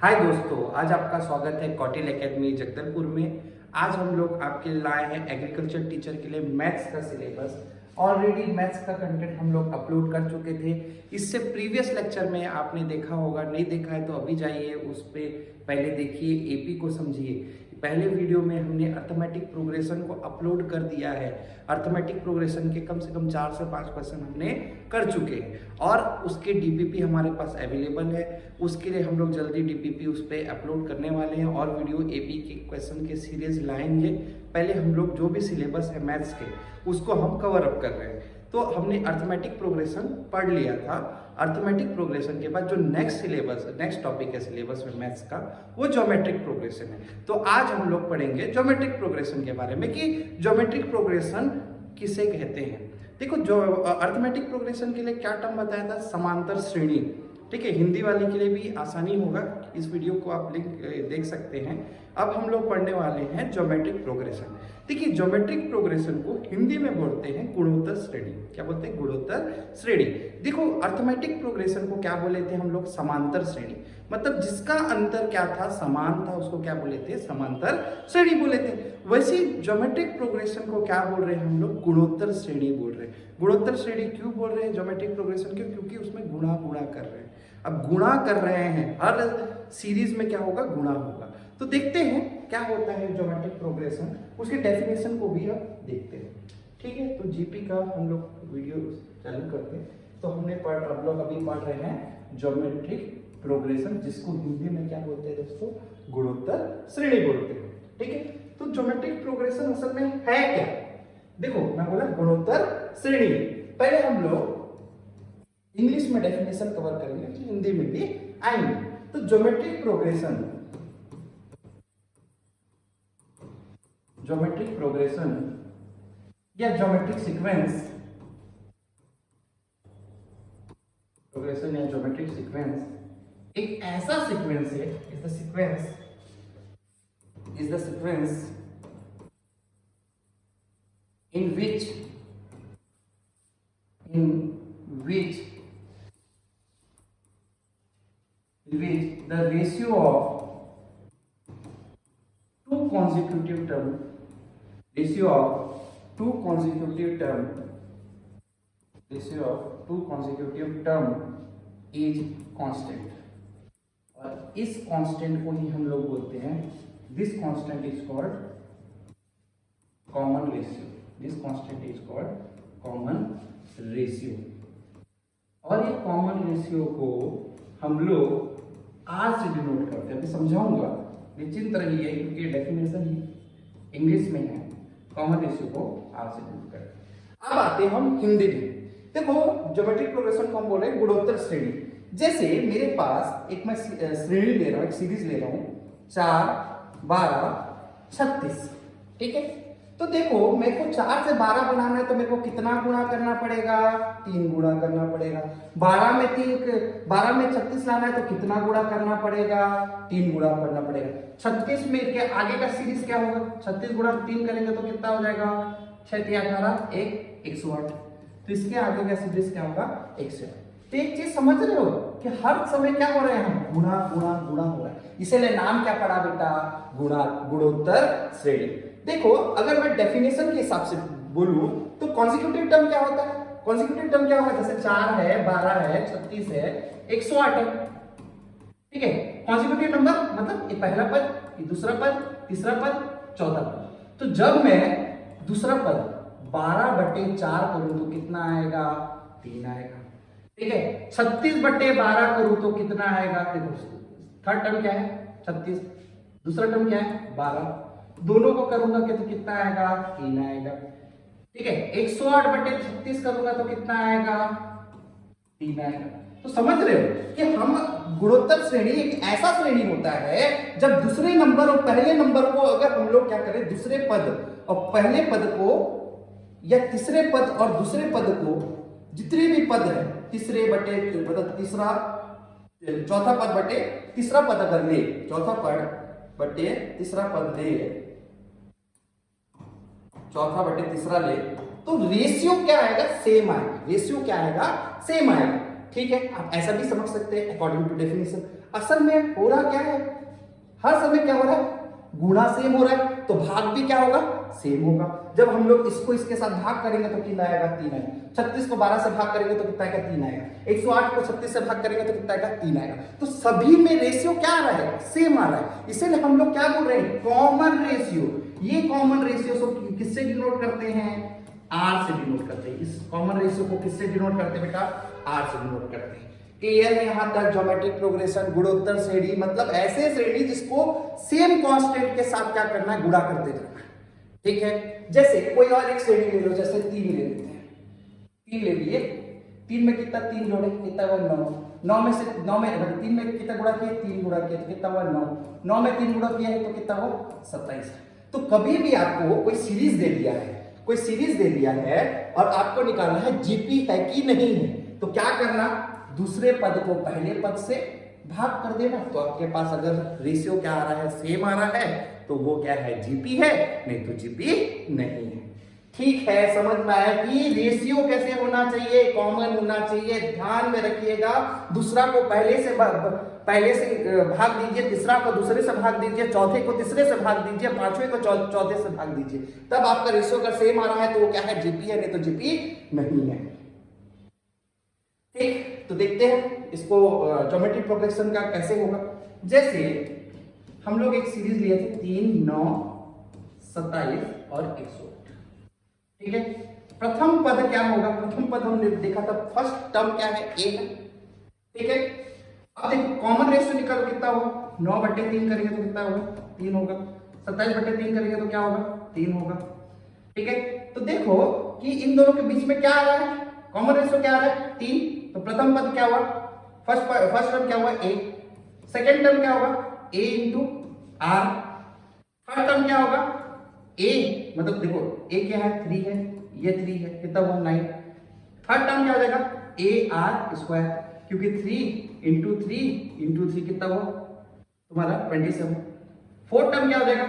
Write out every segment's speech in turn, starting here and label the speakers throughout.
Speaker 1: हाय दोस्तों, आज आपका स्वागत है कौटिल एकेडमी जगदलपुर में। आज हम लोग आपके लिए लाए हैं एग्रीकल्चर टीचर के लिए मैथ्स का सिलेबस। ऑलरेडी मैथ्स का कंटेंट हम लोग अपलोड कर चुके थे। इससे प्रीवियस लेक्चर में आपने देखा होगा, नहीं देखा है तो अभी जाइए उस पर पहले देखिए, एपी को समझिए। पहले वीडियो में हमने अर्थमेटिक प्रोग्रेशन को अपलोड कर दिया है। अर्थमेटिक प्रोग्रेशन के कम से कम 4 से 5 क्वेश्चन हमने कर चुके हैं और उसके डीपीपी हमारे पास अवेलेबल है। उसके लिए हम लोग जल्दी डीपीपी उस पर अपलोड करने वाले हैं और वीडियो एपी के क्वेश्चन के सीरीज लाएंगे। पहले हम लोग जो भी सिलेबस है मैथ्स के उसको हम कवर अप कर रहे हैं। तो हमने अर्थमेटिक प्रोग्रेशन पढ़ लिया था। अर्थमेटिक प्रोग्रेशन के बाद जो नेक्स्ट टॉपिक है सिलेबस में मैथ्स का, वो ज्योमेट्रिक प्रोग्रेशन है। तो आज हम लोग पढ़ेंगे ज्योमेट्रिक प्रोग्रेशन के बारे में कि ज्योमेट्रिक प्रोग्रेशन किसे कहते हैं। देखो, जो अर्थमेटिक प्रोग्रेशन के लिए क्या टर्म बताया था, समांतर श्रेणी। ठीक है, हिंदी वाले के लिए भी आसानी होगा, इस वीडियो को आप लिंक देख सकते हैं। अब हम लोग पढ़ने वाले हैं ज्योमेट्रिक प्रोग्रेशन। देखिए, ज्योमेट्रिक प्रोग्रेशन को हिंदी में बोलते हैं गुणोत्तर श्रेणी। क्या बोलते हैं? गुणोत्तर श्रेणी। देखो, अर्थमेटिक प्रोग्रेशन को क्या बोले थे हम लोग? समांतर श्रेणी। मतलब जिसका अंतर क्या था, समान था, उसको क्या बोले थे? समांतर श्रेणी बोले थे। वैसे ज्योमेट्रिक प्रोग्रेशन को क्या बोल रहे हैं हम लोग? गुणोत्तर श्रेणी बोल रहे हैं। गुणोत्तर श्रेणी क्यों बोल रहे हैं ज्योमेट्रिक प्रोग्रेशन के? क्योंकि उसमें गुणा कर रहे हैं। अब गुणा कर रहे हैं, हर सीरीज में क्या होगा? गुणा होगा। तो देखते हैं क्या होता है ज्योमेट्रिक प्रोग्रेशन, उसकी डेफिनेशन को भी अब देखते हैं। ठीक है, तो जीपी का हम लोग वीडियो चालू करते हैं। तो हमने हम लोग अभी पढ़ रहे हैं ज्योमेट्रिक प्रोग्रेशन, जिसको हिंदी में क्या बोलते हैं दोस्तों? गुणोत्तर श्रेणी बोलते हैं। ठीक है, तो ज्योमेट्रिक प्रोग्रेशन असल में है क्या? देखो, मैं बोला गुणोत्तर श्रेणी। पहले हम लोग इंग्लिश में डेफिनेशन कवर करेंगे, हिंदी में भी आएंगे। तो ज्योमेट्रिक प्रोग्रेशन या ज्योमेट्रिक सीक्वेंस, प्रोग्रेशन या ज्योमेट्रिक सीक्वेंस एक ऐसा सीक्वेंस है, is the sequence in which the ratio of two consecutive term is constant, और इस कांस्टेंट को ही हम लोग बोलते हैं, this constant is called common ratio. और ये कॉमन रेशियो को हम लोग आर से डिनोट करते हैं। अभी समझाऊंगा, निश्चिंत रहिए, क्योंकि डेफिनेशन ही इंग्लिश में है। कॉमन रेशियो को आर से डिनोट करते हैं। अब आते हैं हम हिंदी में। देखो, ज्योमेट्रिक प्रोग्रेशन को हम बोल रहे हैं गुणोत्तर श्रेणी। जैसे मेरे पास एक मैं श्रेणी ले रहा हूं, एक सीरीज ले रहा हूं, 4, 12, 36। ठीक है, तो देखो, मेरे को 4 से 12 बनाना है तो मेरे को कितना गुणा करना पड़ेगा? 3 गुणा करना पड़ेगा। 12 में 36 लाना है तो कितना गुणा करना पड़ेगा? 3 गुणा करना पड़ेगा। 36 में के आगे का सीरीज क्या होगा? 36 गुणा 3 करेंगे तो कितना हो जाएगा? 6 × 18 108। तो इसके आगे का सीरीज क्या होगा? 108। तो एक चीज समझ रहे हो कि हर समय क्या हो रहा है? हम गुणा हो रहा है। इसीलिए नाम क्या पड़ा बेटा? गुणोत्तर श्रेणी। देखो, अगर मैं डेफिनेशन के हिसाब से बोलूं तो कॉन्जिक्यूटिव टर्म क्या होता है? कॉन्जिक्यूटिव टर्म क्या होगा? जैसे 4 है, 12 है, 36 है, 108 है। ठीक है, कॉन्जिक्यूटिव नंबर मतलब ये पहला पद, ये दूसरा पद, तीसरा पद, चौथा पद। तो जब मैं दूसरा पद 12/4 करूं तो कितना आएगा? 3 आएगा। ठीक है, 36/12 करूं तो कितना आएगा? देखो, थर्ड टर्म क्या है? 36, दूसरा टर्म क्या है? 12। दोनों को करूंगा तो कितना आएगा? 3 आएगा। ठीक है, 108/36 करूंगा तो कितना आएगा? 3 आएगा। तो समझ रहे हो कि हम गुणोत्तर श्रेणी एक ऐसा श्रेणी होता है जब दूसरे नंबर और पहले नंबर को अगर हम लोग क्या करें, दूसरे पद और पहले पद को, या तीसरे पद और दूसरे पद को, जितने भी पद है, चौथा पद बटे तीसरा पद अगर ले, चौथा पद बटे तीसरा पद ले, चौथा बटे तीसरा ले, तो रेशियो क्या आएगा? सेम आएगा। रेशियो क्या आएगा? सेम आएगा। ठीक है, आप ऐसा भी समझ सकते हैं अकॉर्डिंग टू डेफिनेशन। असल में हो रहा क्या है, हर समय क्या हो रहा है, गुणा सेम हो रहा है, तो भाग भी क्या होगा, सेम होगा। जब हम लोग इसको इसके साथ भाग करेंगे तो कितना आएगा, 3 आएगा। 36 को 12 से भाग करेंगे तो कितना आएगा, 3 आएगा। 108 को 36 से भाग करेंगे तो कितना आएगा, 3 आएगा। तो सभी में रेशियो क्या आ रहा है, सेम आ रहा है। इसीलिए हम लोग क्या बोल रहे हैं, कॉमन रेशियो। ये कॉमन रेशियो को किससे डिनोट करते हैं, आर से डिनोट करते हैं। इस कॉमन रेशियो को किससे डिनोट करते हैं बेटा, आर से डिनोट करते हैं। क्लियर है यहां तक। ज्योमेट्रिक प्रोग्रेशन, गुणोत्तर श्रेणी, मतलब ऐसे श्रेणी जिसको सेम कांस्टेंट के साथ क्या करना है, गुणा करते जाना है। ठीक है, जैसे कोई और एक श्रेणी ले लो, जैसे 3 ले लेते हैं। 3 ले लिए, 3 में कितना, 3 जोड़े कितना हुआ, 9। 9 में से 9 में 3 में कितना गुणा किया, 3 गुणा किया तो कितना हुआ, 9। 9 में 3 गुणा किया है तो कितना हुआ, 27। तो कभी भी आपको कोई सीरीज दे दिया है, कोई सीरीज दे दिया है और आपको निकालना है जीपी है कि नहीं है, तो क्या करना, दूसरे पद को पहले पद से भाग कर देना। तो आपके पास अगर रेशियो क्या आ रहा है, सेम आ रहा है, तो वो क्या है, जीपी है, नहीं तो जीपी नहीं है। ठीक है, समझ में आया कि रेशियो कैसे होना चाहिए, कॉमन होना चाहिए। ध्यान में रखिएगा, दूसरा को पहले से भाग दीजिए, तीसरा को दूसरे से भाग दीजिए, चौथे को तीसरे से भाग दीजिए, पांचवें को चौथे से भाग दीजिए, तब आपका रेशियो अगर सेम आ रहा है तो वो क्या है, जीपी है, नहीं तो जीपी नहीं है। ठीक, तो देखते हैं इसको ज्योमेट्रिक प्रोग्रेशन का कैसे होगा। जैसे हम लोग एक सीरीज लिए थे 3, 9, 27 और 108। ठीक है, प्रथम पद क्या होगा, प्रथम पद हमने देखा था, फर्स्ट टर्म क्या है, ए है। ठीक है, अब देखो कॉमन रेशियो निकालो कितना होगा, 9/3 करेंगे तो कितना होगा, 3 होगा। 27/3 करेंगे तो क्या होगा, 3 होगा। ठीक है, तो देखो कि इन दोनों के बीच में क्या आ रहा है, कॉमन रेशियो क्या आ रहा है, 3। तो प्रथम पद क्या हुआ, फर्स्ट टर्म क्या हुआ, ए। सेकेंड टर्म क्या होगा, ए इंटू आर। थर्ड टर्म क्या होगा, ए, मतलब देखो ए क्या है, 3 है, ये 3 है, कितना हुआ, 9। थर्ड टर्म क्या हो जाएगा, ए आर स्क्वायर, क्योंकि 3 इंटू 3 कितना हुआ तुम्हारा, 27। फोर्थ टर्म क्या हो जाएगा,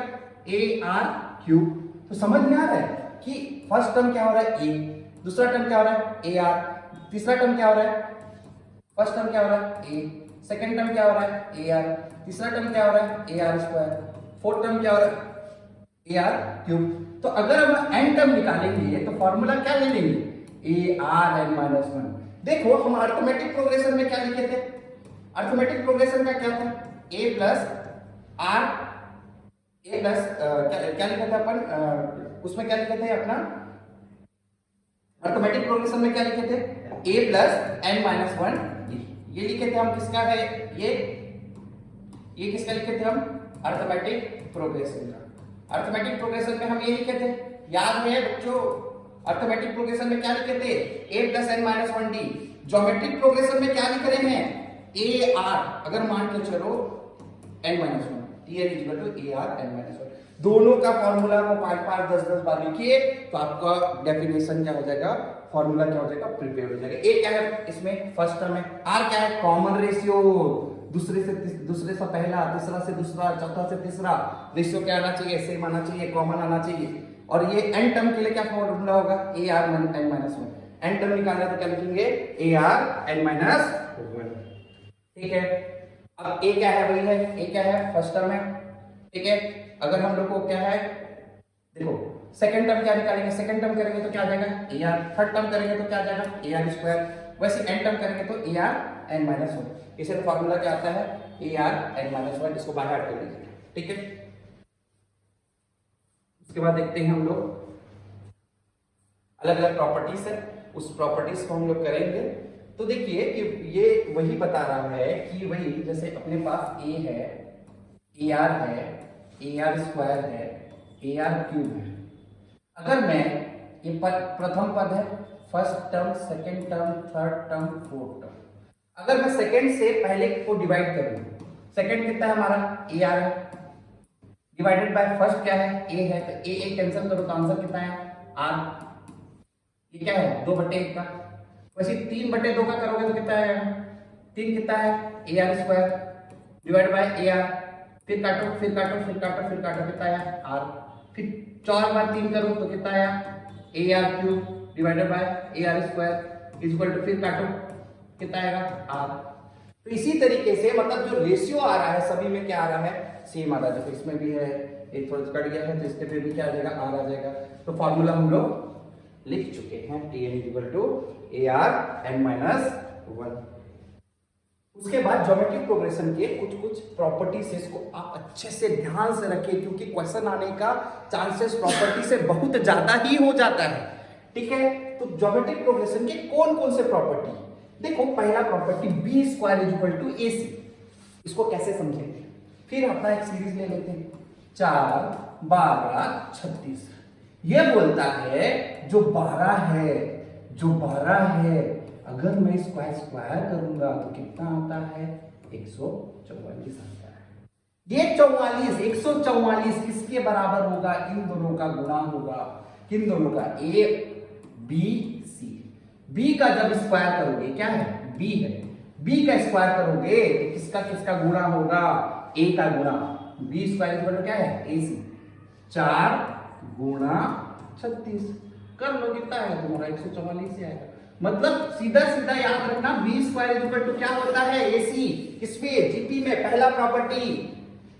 Speaker 1: ए आर क्यूब। तो समझ में आ रहा है कि फर्स्ट टर्म क्या हो रहा है, ए, दूसरा टर्म क्या हो रहा है, ए आर, तीसरा टर्म क्या हो रहा है, फर्स्ट टर्म क्या हो रहा है, ए, सेकंड टर्म क्या हो रहा है, ए आर, तीसरा टर्म क्या हो रहा है, a r square, fourth term क्या हो रहा है, ए आर क्यूब। तो अगर हम एन टर्म निकालेंगे तो फॉर्मूला क्या ले लेंगे, ए आर एन माइनस 1। देखो हम अर्थमेटिक प्रोग्रेशन में क्या लिखे थे, अर्थमेटिक प्रोग्रेशन का क्या था, ए प्लस आर, ए प्लस क्या लिखा था अपन, उसमें क्या लिखे थे अपना अर्थमेटिक प्रोग्रेशन में क्या लिखे थे, a plus n minus 1 d. ये लिखे थे हम, किसका है ये किसका लिखे थे हम, अर्थमेटिक प्रोग्रेशन का। अर्थमेटिक प्रोग्रेशन में हम ये लिखे थे, याद है बच्चों, अर्थमेटिक प्रोग्रेशन में क्या लिखे थे, a plus n minus 1 d. Geometric progression में क्या लिख रहे हैं, ए आर, अगर मान के चलो n minus 1, t n equal to a r n minus 1। दोनों का फॉर्मूला को 5-5, 10-10 बार लिखिए तो आपका डेफिनेशन क्या हो जाएगा, फॉर्मूला क्या हो जाएगा, प्रिपेयर हो जाएगा। ए क्या है इसमें, फर्स्ट टर्म है। आर क्या है, कॉमन रेशियो, दूसरे से पहला, तीसरा से दूसरा, चौथा से तीसरा, रेशियो क्या आना चाहिए, सेम आना चाहिए, कॉमन आना चाहिए। और ये एन टर्म के लिए क्या फॉर्मूला होगा, a r n minus 1। N term निकालना तो क्या लिखेंगे, ए आर एन माइनस 1। ठीक है, अब ए क्या है, वही है, ए क्या है, फर्स्ट टर्म है। ठीक है, अगर हम लोग को क्या है, देखो सेकंड टर्म क्या निकालेंगे, सेकंड टर्म करेंगे तो क्या आ जाएगा, ए आर। थर्ड टर्म करेंगे तो क्या आ जाएगा, ए आर स्क्वायर। वैसे एन टर्म करेंगे तो ए आर एन माइनस 1। इसे फॉर्मूला क्या आता है, ए आर एन माइनस 1। इसको बाहर कर लीजिए। ठीक है, उसके बाद देखते हैं हम लोग अलग अलग प्रॉपर्टीज है, उस प्रॉपर्टीज को हम लोग करेंगे। तो देखिए कि ये वही बता रहा है कि वही जैसे अपने पास ए है, ए आर है, ए आर स्क्वायर है, ए आर क्यूब है। अगर मैं ये प्रथम पद है, first term, second term, third term, fourth term, अगर मैं सेकेंड से पहले को डिवाइड करूं, सेकेंड कितना है हमारा, ए आर है, डिवाइडेड बाय फर्स्ट क्या है, ए है, तो ए कैंसिल करो तो आंसर कितना है, आर। ये क्या है, 2/1 का। वैसे 3/2 का करोगे तो कितना है, 3 कितना है, a r square divide by a are. फिर काटो, फिर काटो, फिर काटो, फिर काटो, कितना आया, आर। फिर 4 बार 3 करो तो कितना आया, a r cube divided by a r square equal to, फिर काटो कितना आएगा, आर। तो इसी तरीके से मतलब जो रेशियो आ रहा है सभी में क्या आ रहा है, सेम आ रहा है। देखो इसमें भी है, एक थोड़ा कट गया है तो इसके पे भी क्या आ जाएगा, आर आ जाएगा। तो फॉर्मूला हम लोग लिख चुके हैं, Tn इक्वल टू AR(n-1)। उसके बाद ज्योमेट्रिक प्रोग्रेशन के कुछ कुछ प्रॉपर्टीज इसको आप अच्छे से ध्यान से रखिए, क्योंकि क्वेश्चन आने का चांसेस प्रॉपर्टी से बहुत ज्यादा ही हो जाता है, ठीक है। तो ज्योमेट्रिक प्रोग्रेशन के कौन कौन से प्रॉपर्टी, देखो पहला property B² equal to AC, इसको कैसे समझेंगे, फिर अपना एक सीरीज ले लेते हैं 4, 12, 36। ये बोलता है जो 12 है अगर मैं स्क्वायर करूंगा तो कितना आता है, 144 आता है। ये 44 144 किसके बराबर होगा, इन दोनों का गुणा होगा, किन दोनों का, A B C। B का जब स्क्वायर करोगे, क्या है B है, B का स्क्वायर करोगे तो किसका किसका गुणा होगा, A का गुणा। B² इक्वल टू क्या है, AC। 4 गुणा 36 कर लो, कितना है तुम्हारा, 144 ही आएगा। मतलब सीधा सीधा याद रखना, B² इक्वल टू क्या होता है, AC। किसमें, जीपी में। पहला प्रॉपर्टी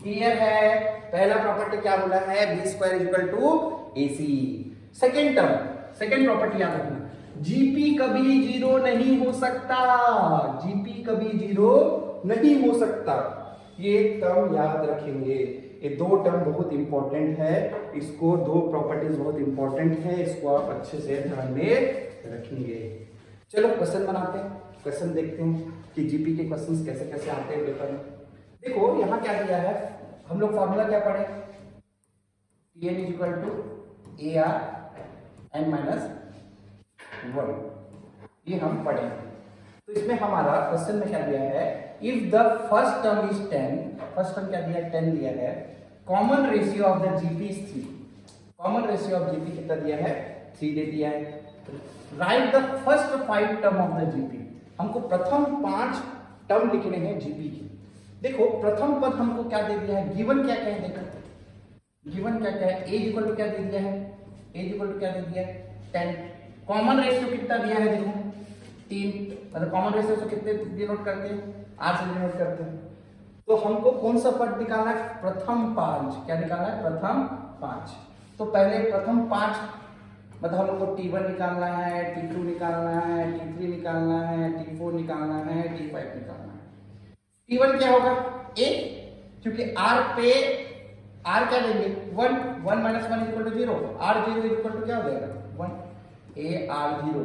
Speaker 1: क्लियर है, पहला प्रॉपर्टी क्या बोला है, B² equal to AC। Second property याद रखना, जीपी कभी जीरो नहीं हो सकता, जीपी कभी जीरो नहीं हो सकता। ये टर्म याद रखेंगे, ये दो टर्म बहुत इंपॉर्टेंट है, इसको दो प्रॉपर्टीज बहुत इंपॉर्टेंट है, इसको आप अच्छे से ध्यान में रखेंगे। चलो क्वेश्चन बनाते हैं, क्वेश्चन देखते हैं कि जीपी के क्वेश्चंस कैसे कैसे आते हैं पेपर में। देखो यहाँ क्या दिया है, हम लोग फॉर्मूला क्या पढ़े, Tn इक्वल टू AR(n-1), ये हम पढ़े। तो इसमें हमारा क्वेश्चन में क्या दिया है, if the first term is 10, first term क्या दिया है, 10 दिया है, common ratio of the GP is 3, common ratio of GP कितना दिया है, 3 दे दिया है। Right the first 5 term of the GP, हमको प्रथम 5 टर्म लिखने हैं जीपी की। देखो प्रथम पद हमको क्या दे दिया है, गिवन क्या क्या है, देखो गिवन क्या क्या है, एज इक्वल टू क्या दे दिया है, एज इक्वल टू क्या दे दिया है, 10। कॉमन रेशियो कितना दिया है, देखो 3, मतलब कॉमन रेशियो से कितने डिनोट करते हैं, आर से डिनोट करते हैं। तो हमको कौन सा पद निकालना है, प्रथम 5, क्या निकालना है, प्रथम 5। तो पहले प्रथम 5 मतलब हम लोग को T1 निकालना है, T2 निकालना है, T3 निकालना है, T4 निकालना है, T5 निकालना है। T1 क्या होगा, A, क्योंकि R पे R क्या लेंगे, 1, 1 minus 1 equal to 0, R0 equal to क्या हो जाएगा, 1, AR0,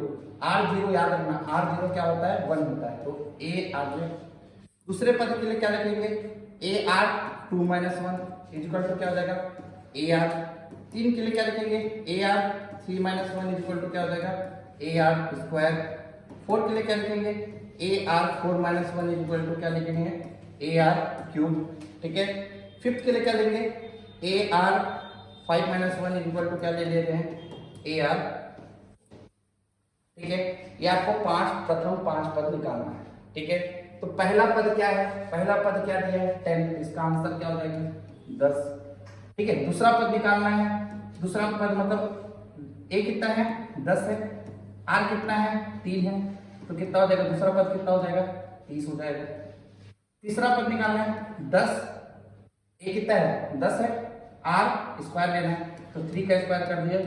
Speaker 1: R0 याद रखना, R0 क्या होता है, 1 होता है, तो AR0। दूसरे पद के लिए क्या रखेंगे, AR2 माइनस 1 इक्वल टू क्या हो जाएगा, AR। 3 के लिए क्या रखेंगे, AR3 माइनस 1 इक्वल टू क्या हो जाएगा, AR²। 4 के लिए क्या लिखेंगे, AR4 माइनस 1 इक्वल टू क्या लिखेंगे, AR3, ठीक है। 5th के लिए क्या लेंगे, AR5 माइनस 1 इक्वल टू क्या ले लेते हैं, AR, ठीक है। ये आपको प्रथम 5 पद निकालना है, ठीक है। तो पहला पद क्या है, पहला पद क्या दिया है, 10, इसका आंसर क्या हो जाएगा, 10, ठीक है। दूसरा पद निकालना है, दूसरा पद मतलब A कितना है, 10 है, R कितना है, 3 है, तो कितना हो जाएगा, दूसरा पद कितना हो जाएगा, 30 हो जाएगा। तीसरा पद निकालना है, 10, A कितना है, 10 है, R स्क्वायर लेना है, तो 3 का स्क्वायर कर दिया,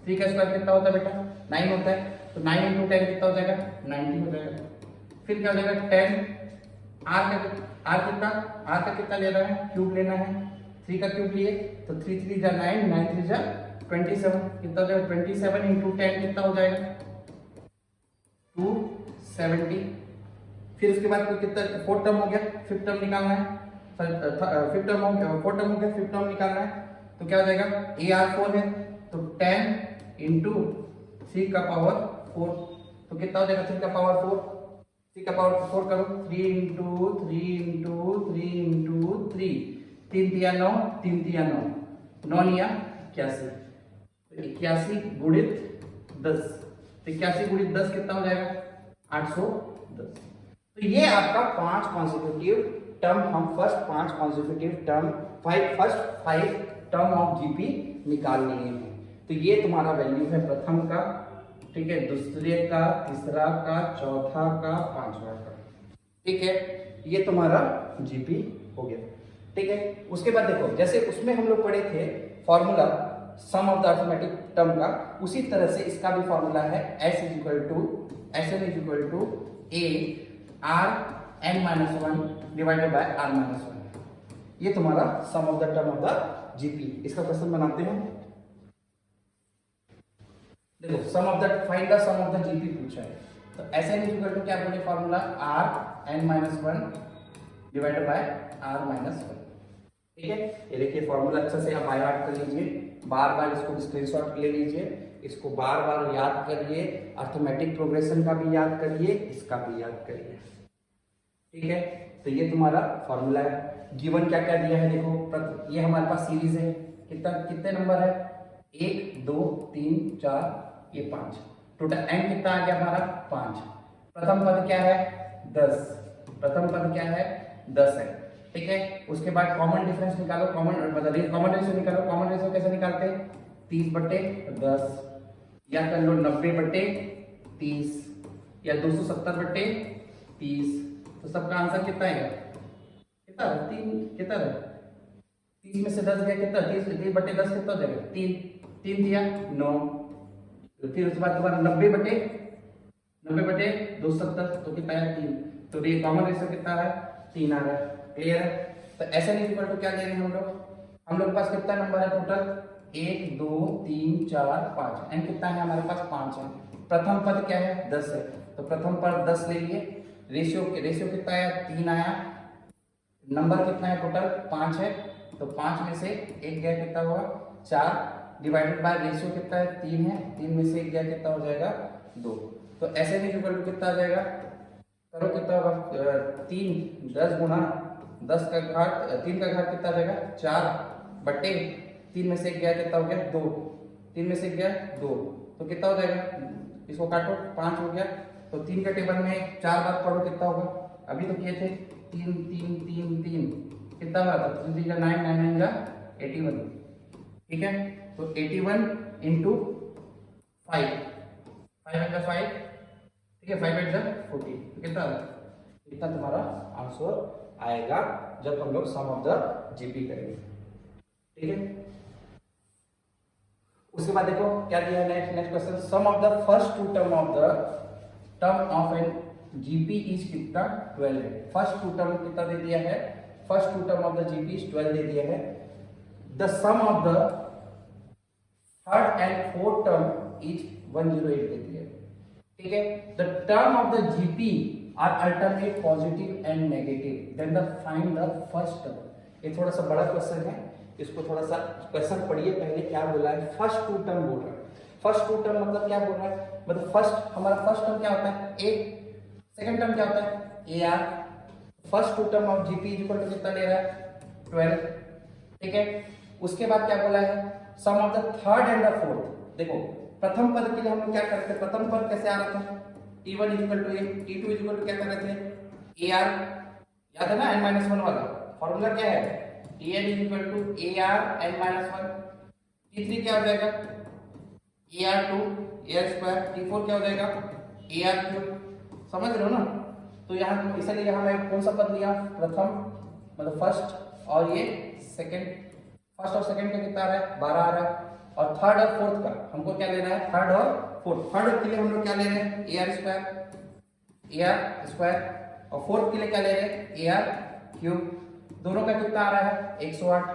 Speaker 1: 3 का स्क्वायर कितना होता है बेटा, 9 होता है, तो 9 × 10 कितना हो जाएगा, 90 हो जाएगा। फिर क्या हो जाएगा, 10, R का कितना लेना है, क्यूब लेना है, 3 का क्यूब लिए तो 3 3 जा 9, 9 3 जा 27, कितना हो जाएगा, 27 × 10 कितना हो जाएगा, 270। फिर उसके बाद कितना, 4 टर्म हो गया, 5th टर्म निकालना है, 5th टर्म हो गया, 4 टर्म हो गया, 5th टर्म निकालना है, तो क्या हो जाएगा, AR4 है, तो 10 × 3 का पावर 4, तो कितना हो जाएगा, 3 का पावर 4, 3 का पावर 4 करो, 3 × 3 × 3 × 3, 3 3 9, 3 3 9, 9 या 81, 81 गुणित 10, 81 गुणित 10 कितना हो जाएगा, 810। तो ये आपका 5 कॉन्सेक्यूटिव टर्म, हम first 5 consecutive term, first 5 term of GP निकाल लिए हैं। तो ये तुम्हारा वैल्यू है प्रथम का, ठीक है, दूसरे का, तीसरा का, चौथा का, 5वां का, ठीक है। ये तुम्हारा जीपी हो गया, ठीक है। उसके बाद देखो जैसे उसमें हम लोग पढ़े थे formula sum of the arithmetic term का, उसी तरह से इसका भी फॉर्मूला है S is equal to a r n minus one divided by r minus one. ये तुम्हारा sum of the term of the GP. इसका क्वेश्चन बनाते हैं। देखो sum of the find the sum of the GP पूछा है, तो Sn is equal to क्या बोले formula r n minus one divided by r minus one, ठीक है। ये देखिए फॉर्मूला अच्छा से आप बाय हार्ट कर लीजिए, बार बार इसको स्क्रीनशॉट ले लीजिए, इसको बार बार याद करिए, अर्थमेटिक प्रोग्रेशन का भी याद करिए, इसका भी याद करिए, ठीक है। तो ये तुम्हारा फॉर्मूला है। गिवन क्या क्या दिया है देखो, ये हमारे पास सीरीज है, कितने नंबर है 1 2 3 4 ये 5, टोटल n कितना आ गया हमारा 5। प्रथम पद क्या है 10, प्रथम पद क्या है 10 है, ठीक है। उसके बाद कॉमन डिफरेंस निकालो, कॉमन रेशियो निकालो। कॉमन रेशियो कैसे निकालते हैं 30/10 या कर लो 90/30 या 270/30। तो सबका आंसर कितना है, कितना 3, कितना है 30 में से 10 गया कितना 30/10 कितना हो जाएगा 3 दिया 9। फिर उसके बाद दोबारा 90/270 तो कितना है 3। तो ये कॉमन रेशियो कितना है 3 आ रहा है, क्लियर है। तो ऐसे नहीं इक्वल टू क्या ले रहे हैं हम लोग के पास कितना नंबर है टोटल 1 2 3 4 5, एंड कितना है हमारे पास 5 है। प्रथम पद क्या है 10 है, तो प्रथम पद 10 ले लिए। रेशियो कितना आया 3 आया, नंबर कितना है टोटल 5 है, तो 5 में से 1 गया कितना हुआ 4 डिवाइडेड बाय रेशियो कितना है 3 है, 3 में से 1 गया कितना हो जाएगा 2। तो ऐसे नहीं इक्वल टू कितना आ जाएगा, करो कितना होगा 3 10 गुना 10 का घात 3 का घात कितना आ जाएगा 4/3 में से 1 गया कितना हो गया 2, 3 में से 1 गया 2, तो कितना हो जाएगा, इसको काटो 5 हो गया। तो 3 के टेबल में 4 बार पढ़ो कितना होगा, अभी तो किए थे 3 3 3 3 कितना हुआ था 3 9 9 9 81, ठीक है। तो 81 इंटू 5 5, ठीक है 5 40, तो कितना इतना तुम्हारा आंसर आएगा जब हम लोग सम ऑफ द जीपी करेंगे, ठीक है। उसके बाद देखो क्या दिया है next question, sum of the first two term of an GP is कितना 12 है। फर्स्ट टू टर्म कितना दे दिया है, first two term of the GP is 12 दे दिया है। The sum of the third and fourth term is 108 दे दिया है, ठीक है। The term of the GP are alternate positive and negative, then the find the first term. ये थोड़ा सा बड़ा क्वेश्चन है, इसको थोड़ा सा क्वेश्चन पढ़िए पहले क्या बोला है। फर्स्ट टू टर्म बोल रहा है, फर्स्ट टू टर्म मतलब क्या बोल रहा है, मतलब हमारा फर्स्ट टर्म क्या होता है ए, सेकंड टर्म क्या होता है a r. First two term of GP equal to कितना ले रहा है 12, ठीक है। उसके बाद क्या बोला है sum of the third and the fourth. देखो प्रथम पद के लिए हम लोग क्या करते हैं, प्रथम पद कैसे आ रहा था t1 equal to a, t2 equal to क्या कर रहे थे ए आर, याद है ना n-1 वाला फॉर्मूला क्या है tn equal to a r n-1, t3 क्या हो जाएगा AR2 AR2, T4 क्या हो जाएगा AR3, समझ रहे हो ना। तो यहाँ इसलिए यहाँ मैं कौन सा पद लिया प्रथम मतलब फर्स्ट, और ये सेकंड, फर्स्ट और सेकंड का कितना आ रहा है 12 आ रहा है, और थर्ड और फोर्थ का हमको क्या लेना है थर्ड और फोर्थ। थर्ड के लिए हम लोग क्या ले रहे हैं AR स्क्वायर, और फोर्थ के लिए क्या ले रहे हैं AR3। दोनों का कितना आ रहा है 108,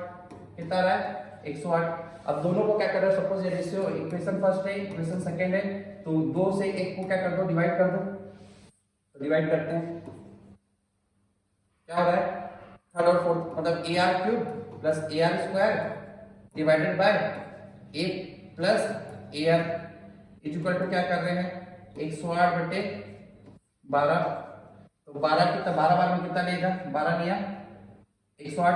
Speaker 1: कितना आ रहा है 108। अब दोनों को क्या कर रहे हो, सपोज ये रेशियो इक्वेशन फर्स्ट है इक्वेशन सेकंड है, तो 2 से 1 को क्या कर दो डिवाइड कर दो, तो डिवाइड करते हैं क्या हो रहा है थर्ड और फोर्थ, मतलब AR3 plus AR2 divided by a plus AR equal to क्या कर रहे हैं 108/12। तो 12 कितना 12 बार में कितना लेगा 12 लिया 108,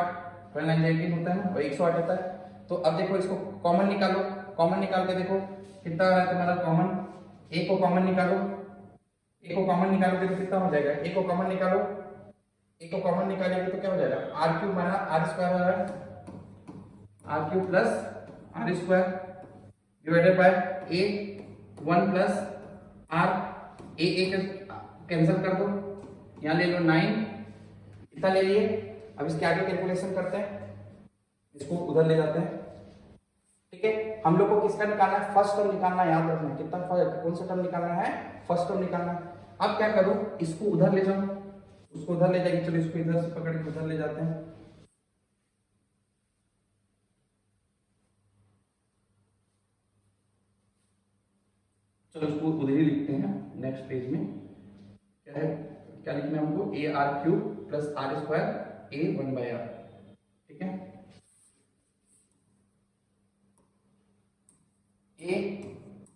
Speaker 1: 12 होता है ना, और 108 होता है। तो अब देखो इसको कॉमन निकालो, कॉमन निकाल के देखो कितना आ रहा है तुम्हारा कॉमन, ए को कॉमन निकालो, ए को कॉमन निकालोगे तो कितना हो जाएगा, ए को कॉमन निकालो, ए को कॉमन निकालेंगे तो क्या हो जाएगा r3 माना r2 आ रहा है, r3 plus r2 divided by a 1 plus r, a cancel कर दो, यहाँ ले लो 9 कितना ले लिए। अब इसके आगे कैलकुलेशन करते हैं, इसको उधर ले जाते हैं। ठीक है, हम लोग को किसका निकालना है, फर्स्ट टर्म निकालना है, याद रखना। कितना कौन सा टर्म निकालना है, फर्स्ट टर्म निकालना है। अब क्या करूं, इसको उधर ले जाऊं, उसको उधर ले जाएंगे। चलो इसको इधर से पकड़ के उधर ले जाते हैं। चलो इसको उधर ही लिखते हैं। नेक्स्ट पेज में क्या है, क्या लिखना है हमको, a r cube plus r square a 1/r। ठीक है, a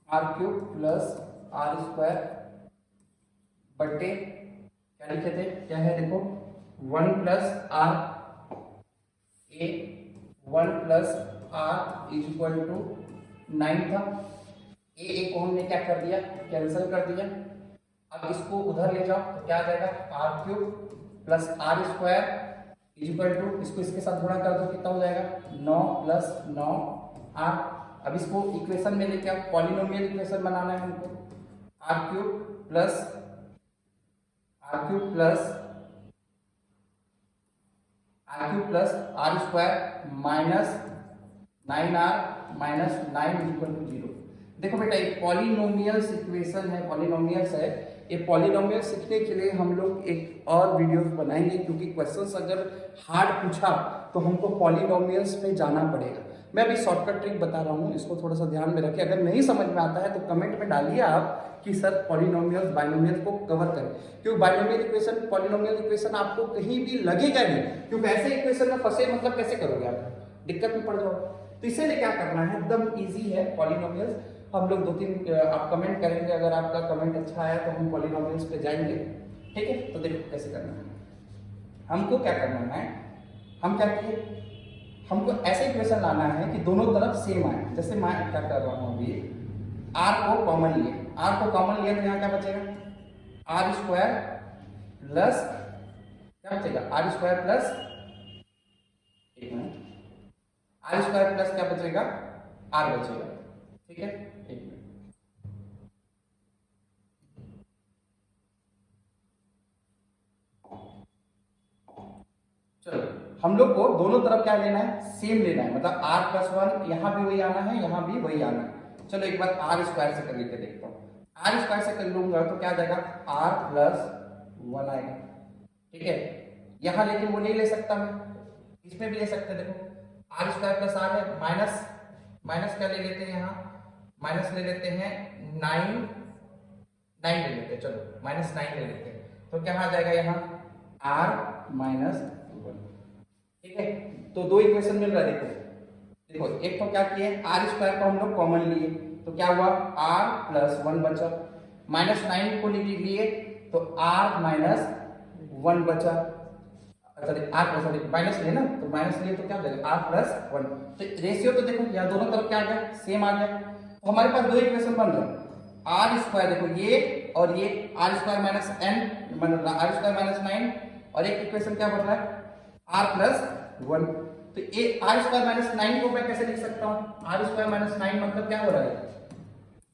Speaker 1: r cube plus r square बटे क्या लिखे थे, क्या है देखो, 1 plus r, a 1 plus r is equal to 9 था। ए को हमने क्या कर दिया, कैंसिल कर दिया। अब इसको उधर ले जाओ तो क्या आ जाएगा, r cube plus r square is equal to, इसको इसके साथ गुणा कर दो, कितना हो जाएगा, 9 प्लस 9 आर। अब इसको इक्वेशन में लेके आओ, पॉलिनोमियल इक्वेशन बनाना है हमको। R cube plus r square minus 9r minus 9 equal to 0। देखो बेटा, ये पॉलिनोमियल्स इक्वेशन है, पॉलिनोमियल्स है। ये पॉलिनोमियल सीखने के लिए हम लोग एक और वीडियोस बनाएंगे, क्योंकि क्वेश्चंस अगर हार्ड पूछा तो हमको पॉलिनोमियल्स में जाना पड़ेगा। मैं अभी शॉर्टकट ट्रिक बता रहा हूँ, इसको थोड़ा सा ध्यान में रखिए। अगर नहीं समझ में आता है तो कमेंट में डालिए आप कि सर पॉलिनोमियल्स बाइनोमियल को कवर करें, क्योंकि बाइनोमियल इक्वेशन पॉलिनोमियल इक्वेशन आपको कहीं भी लगेगा नहीं, क्योंकि ऐसे इक्वेशन में फंसे मतलब कैसे करोगे आप, दिक्कत में पड़ जाओगे। तो इसीलिए क्या करना है, एकदम ईजी है पॉलिनोमियल्स। हम लोग 2-3 आप कमेंट करेंगे, अगर आपका कमेंट अच्छा आया तो हम पॉलिनोमियल्स पे जाएंगे। ठीक है, तो देखो कैसे करना है। हमको क्या करना है, हम क्या किए, हमको ऐसे इक्वेशन लाना है कि दोनों तरफ सेम आए। जैसे मैं क्या कर रहा हूँ अभी, आर को कॉमन लिए, आर को कॉमन लिया तो यहाँ क्या बचेगा, आर स्क्वायर प्लस क्या बचेगा, आर स्क्वायर प्लस, एक मिनट, आर स्क्वायर प्लस क्या बचेगा, आर बचेगा। ठीक है, एक मिनट, चलो हम लोग को दोनों तरफ क्या लेना है, सेम लेना है, मतलब r प्लस 1 यहाँ भी वही आना है, यहाँ भी वही आना है। चलो एक बार आर स्क्वायर से कर लेके देखता हूँ। आर स्क्वायर से कर लूंगा तो क्या आ जाएगा, r प्लस 1 आएगा। ठीक है, यहाँ लेकिन वो नहीं ले सकता मैं, इसमें भी ले सकते। देखो आर स्क्वायर प्लस आर है, माइनस माइनस क्या ले लेते हैं, यहाँ माइनस ले लेते हैं 9 ले लेते हैं। चलो माइनस 9 ले लेते हैं, तो क्या आ जाएगा यहाँ r माइनस 1। ठीक है, तो दो इक्वेशन मिल रहा है। देखो एक तो क्या किए, आर स्क्वायर को हम लोग कॉमन लिए तो क्या हुआ, r प्लस 1 बचा, माइनस 9 को लिए तो r माइनस 1 बचा। सॉरी माइनस लिए ना, तो माइनस लिए तो क्या हो जाएगा, r प्लस 1। तो रेशियो तो देखो यहाँ दोनों तरफ क्या आ गया, सेम आ गया। तो हमारे पास दो इक्वेशन बन रहे, आर स्क्वायर देखो ये और ये, आर स्क्वायर माइनस n मतलब आर स्क्वायर माइनस 9, और एक इक्वेशन क्या बन रहा है, आर प्लस 1। तो ये आर स्क्वायर माइनस 9 को मैं कैसे लिख सकता हूँ, आर स्क्वायर माइनस 9 मतलब क्या हो रहा है,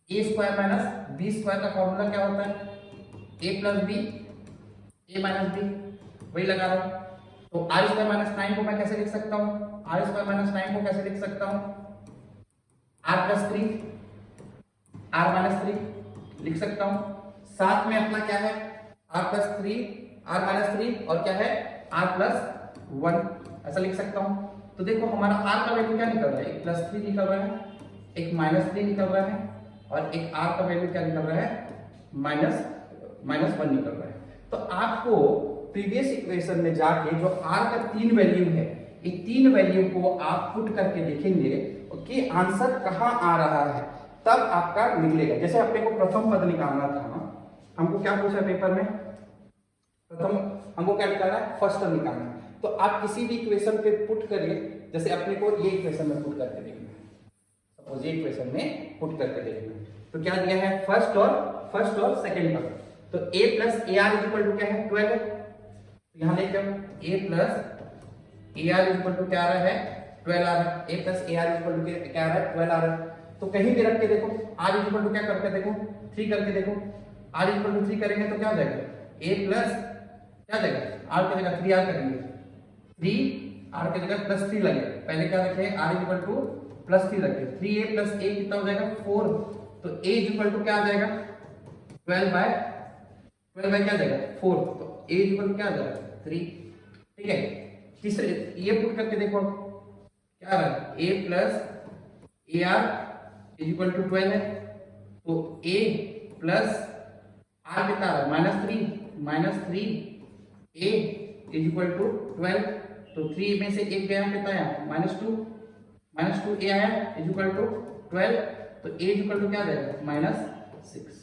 Speaker 1: ए स्क्वायर माइनस बी स्क्वायर का फॉर्मूला क्या होता है, ए प्लस बी, ए माइनस बी, वही लगा रहा हूँ। तो आर स्क्वायर माइनस 9 को मैं कैसे लिख सकता हूँ, आर स्क्वायर माइनस 9 को कैसे लिख सकता हूँ, आर प्लस 3, आर माइनस 3 लिख सकता हूँ। साथ में अपना क्या है, आर प्लस 3, आर माइनस 3 और क्या है, आर प्लस 1, ऐसा लिख सकता हूँ। तो देखो हमारा आर का वैल्यू क्या निकल रहा है, एक प्लस 3 निकल रहा है, एक माइनस 3 निकल रहा है, और एक आर का वैल्यू क्या निकल रहा है, माइनस 1 निकल रहा है। तो आपको प्रीवियस इक्वेशन में जाके जो आर का 3 वैल्यू है, ये 3 वैल्यू को आप पुट करके देखेंगे कि आंसर कहाँ आ रहा है, तब आपका निकलेगा। जैसे अपने को प्रथम पद निकालना था, हमको क्या पूछा पेपर में, प्रथम हमको क्या निकालना है, फर्स्ट टर्म निकालना है। तो आप किसी भी इक्वेशन पे पुट करिए, जैसे अपने को ये इक्वेशन में पुट करके देखना है, सपोज ये इक्वेशन में पुट करके देखना है। तो क्या दिया है, फर्स्ट और सेकंड पद। तो a plus a r equal to क्या है, 12 है। यहाँ ले जाओ, a plus a r equal to क्या आ रहा है, 12 आ रहा है। a plus a r equal to क्या आ रहा है, 12 आ रहा है। तो कहीं भी रख के देखो, r इक्वल टू क्या करके देखो, 3 करके देखो। r इक्वल टू 3 करेंगे तो क्या हो जाएगा, a प्लस क्या देगा, आर की जगह 3r करेंगे, 3r की जगह +3 लगेगा। पहले क्या रखे, r इक्वल टू +3 रखे, 3a + a कितना हो जाएगा 4, तो a इक्वल टू क्या आ जाएगा 12 बाय क्या आ जाएगा 4, तो a इक्वल टू क्या आ जाएगा 3। ठीक है, तीसरे ये पुट करके देखो क्या आ रहा है, a + ar इक्वल टू 12 है, तो a प्लस r कितना आ रहा है -3 a इक्वल टू 12, तो 3 में से एक गया कितना आया -2 a आया इक्वल टू 12, तो a इक्वल टू क्या आ जाएगा -6।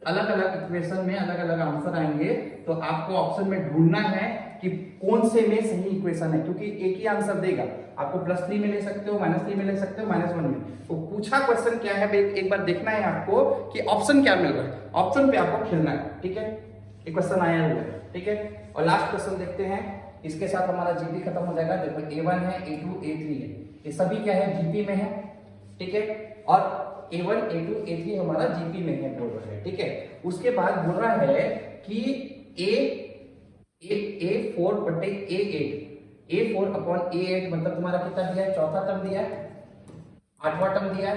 Speaker 1: अलग अलग इक्वेशन में अलग अलग आंसर आएंगे, तो आपको ऑप्शन में ढूंढना है कि कौन से में सही इक्वेशन है, क्योंकि एक ही आंसर देगा। आपको +3 में ले सकते हो, -3 में ले सकते हो, -1 में। तो पूछा क्वेश्चन क्या है एक बार देखना है आपको कि ऑप्शन क्या मिल रहा है, ऑप्शन पे आपको खेलना है। ठीक है, एक क्वेश्चन आया हुआ है। ठीक है, और लास्ट क्वेश्चन देखते हैं, इसके साथ हमारा जीपी खत्म हो जाएगा। देखो A1 है, A2 A3 है, ये सभी क्या है जीपी में है। ठीक है, और A1 A2 A3 हमारा जीपी में है बोल रहा है। ठीक है, उसके बाद बोल रहा है कि A4 बटे A8 अपॉन A8 मतलब तुम्हारा कितना दिया है, चौथा टर्म दिया है, 8वां टर्म दिया है,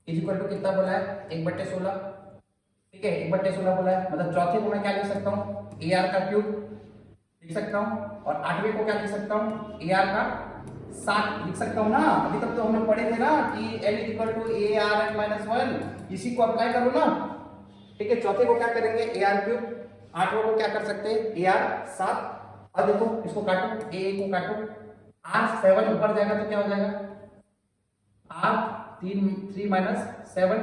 Speaker 1: इक्वल टू कितना बोला है 1/16। ठीक है, 1/16 बोला है, मतलब चौथे को मैं क्या लिख सकता हूँ AR का क्यूब लिख सकता हूँ, और 8वें को क्या लिख सकता हूँ AR का 7 लिख सकता हूँ ना। अभी तक तो हम लोग पढ़े थे ना कि L इक्वल टू AR(-1), इसी को अप्लाई करो ना। ठीक है, चौथे को क्या करेंगे AR क्यूब, 8वें को क्या कर सकते हैं AR 7। और देखो इसको काटो, A को काटो, R7 ऊपर जाएगा तो क्या हो जाएगा R3 - 7,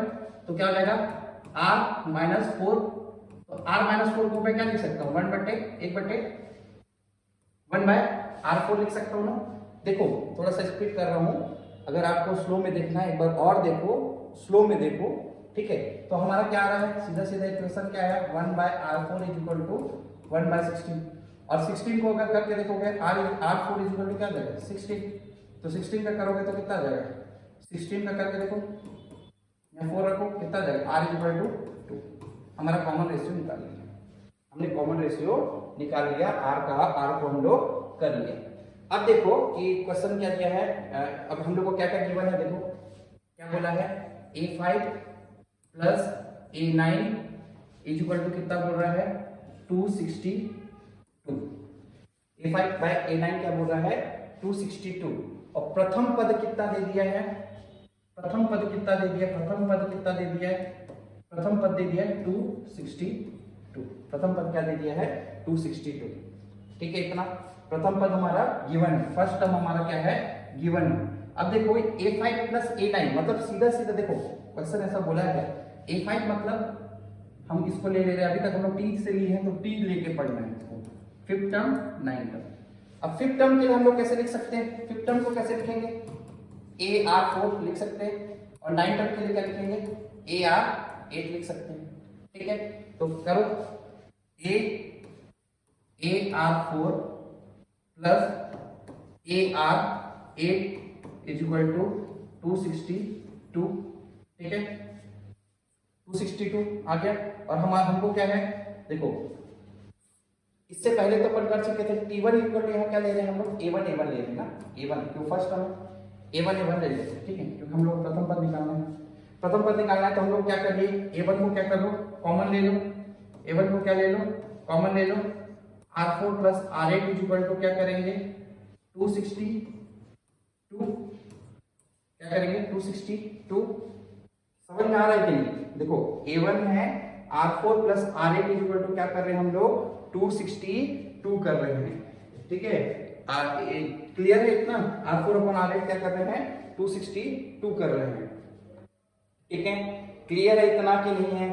Speaker 1: तो क्या हो जाएगा R-4। तो R-4 को मैं क्या लिख सकता हूँ 1/1/1/R4 लिख सकता हूँ ना। देखो थोड़ा सा स्पीड कर रहा हूँ, अगर आपको स्लो में देखना है एक बार और देखो, स्लो में देखो। ठीक है, तो हमारा क्या आ रहा है, सीधा सीधा इक्वेशन क्या है 1/R4 इक्वल टू 1/16, और 16 को अगर करके देखोगे R4 इक्वल टू क्या आ जाएगा 16, तो 16 का करोगे तो कितना आ जाएगा 16 का करके देखो, यहाँ 4 रखो, कितना आ जाएगा R इक्वल टू 2। हमारा कॉमन रेशियो निकाल लिया, हमने कॉमन रेशियो निकाल लिया, R को हम लोग कर लिए। अब देखो कि क्वेश्चन क्या दिया है, अब हम लोग को क्या क्या गिवन है, देखो क्या बोला है A5 + A9 इक्वल टू कितना बोल रहा है 262। A5/A9 क्या बोल रहा है 262, और प्रथम पद कितना दे दिया है, प्रथम पद कितना दे दिया है 262। प्रथम पद क्या दे दिया है 262। ठीक है, इतना प्रथम पद हमारा गिवन है, फर्स्ट टर्म हमारा क्या है गिवन है। अब देखो A5 + A9 मतलब सीधा सीधा देखो क्वेश्चन ऐसा बोला है, A5 मतलब हम इसको ले रहे हैं, अभी तक हम लोग T से लिए हैं तो T लेके पढ़ना है इसको, 5th टर्म 9th टर्म। अब 5th टर्म के लिए हम लोग कैसे लिख सकते हैं, 5th टर्म को कैसे लिखेंगे AR4 लिख सकते हैं, और 9th टर्म के लिए क्या लिखेंगे AR8 लिख सकते हैं। ठीक है, तो करो AR4 + AR8 इक्वल टू 262। ठीक है, 262 आ गया, और हमको क्या है देखो, इससे पहले तो अपन कर चुके थे T1 इक्वल टू यहाँ क्या ले रहे हैं हम लोग A1 ले रहे हैं ना, A1 क्यों फर्स्ट टर्म A1 ले लेते हैं। ठीक है, क्योंकि हम लोग प्रथम पद निकालना है, प्रथम पद निकालना है, तो हम लोग क्या कर लिए A1 को क्या कर लो कॉमन ले लो, A1 को क्या ले लो कॉमन ले लो, R4 + R8 इक्वल टू क्या करेंगे 262, क्या करेंगे 262। समझ में आ रहा है कि नहीं, देखो A1 है, R4 + R8 इक्वल टू क्या कर रहे हैं हम लोग 262 कर रहे हैं। ठीक है, क्लियर है इतना, R4/R8 क्या कर रहे हैं 262 कर रहे हैं। ठीक है, क्लियर है इतना कि नहीं है,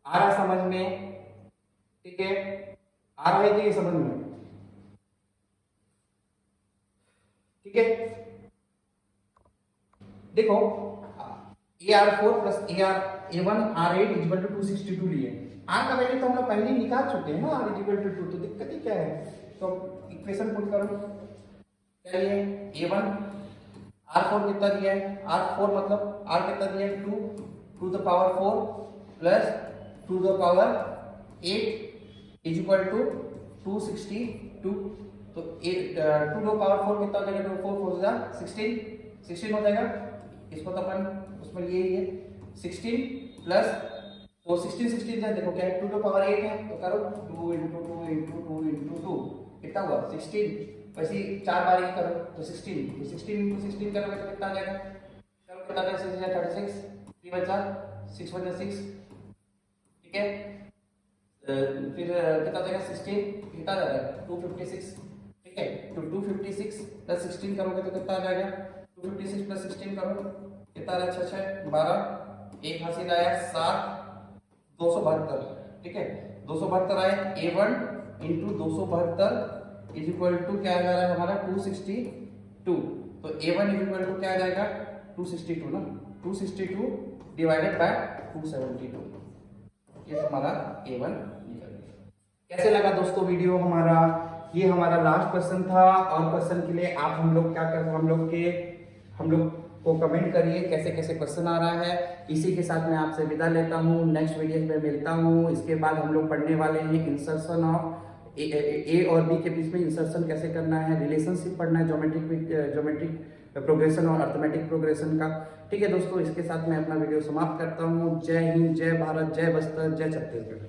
Speaker 1: आ रहा समझ में। ठीक है, आ रहा है कि समझ में, ठीक है। देखो AR4 + A1R8 इक्वल टू 262 लिए, R का वैल्यू तो हम लोग पहले ही निकाल चुके हैं ना, R इक्वल टू 2, तो दिक्कत ही क्या है, तो इक्वेशन पुट करो, क्या लिए A1 R4 कितना दिया है, R4 मतलब R कितना दिया है 2 to the power 4 + 2 to the power 8 is equal to 262। तो 2 पावर 4 कितना हो जाएगा, 2 4 4 जा 16 हो जाएगा। इसको तो अपन उसमें यही है 16 प्लस वो 16 जाए, देखो क्या है 2 पावर 8 है, तो करो 2 इंटू 2 इंटू 2 इंटू 2 कितना हुआ 16। वैसे 4 बार ही करो तो 16, तो 16 इंटू 16 करोगे तो कितना आ जाएगा, करो कितना आ जाएगा 6 36, 3 बचा 6 बचा 6, ठीक है। फिर कितना जाएगा 16 कितना आ जाएगा 256, ठीक है। तो 256 प्लस 16 करोगे तो कितना आ जाएगा, 256 प्लस 16 करो कितना आ रहा है 6 12, एक हासिल आया 7 272, ठीक है। 272 आया A1 into 272 is equal to क्या आ जा रहा है हमारा 262। तो A1 इज इक्वल टू क्या आ जाएगा 262 ना, 262 डिवाइडेड बाय 272, ये हमारा A1 निकल गया। कैसे लगा दोस्तों वीडियो हमारा, ये हमारा लास्ट क्वेश्चन था। और क्वेश्चन के लिए आप हम लोग क्या कर, हम लोग को कमेंट करिए कैसे कैसे क्वेश्चन आ रहा है। इसी के साथ मैं आपसे विदा लेता हूँ, नेक्स्ट वीडियो में मिलता हूँ। इसके बाद हम लोग पढ़ने वाले हैं इंसर्शन ऑफ ए और बी के बीच में इंसर्शन कैसे करना है, रिलेशनशिप पढ़ना है, ज्योमेट्रिक प्रोग्रेशन और अर्थमेटिक प्रोग्रेशन का, ठीक है दोस्तों। इसके साथ मैं अपना वीडियो समाप्त करता हूँ। जय हिंद, जय भारत, जय बस्तर, जय छत्तीसगढ़।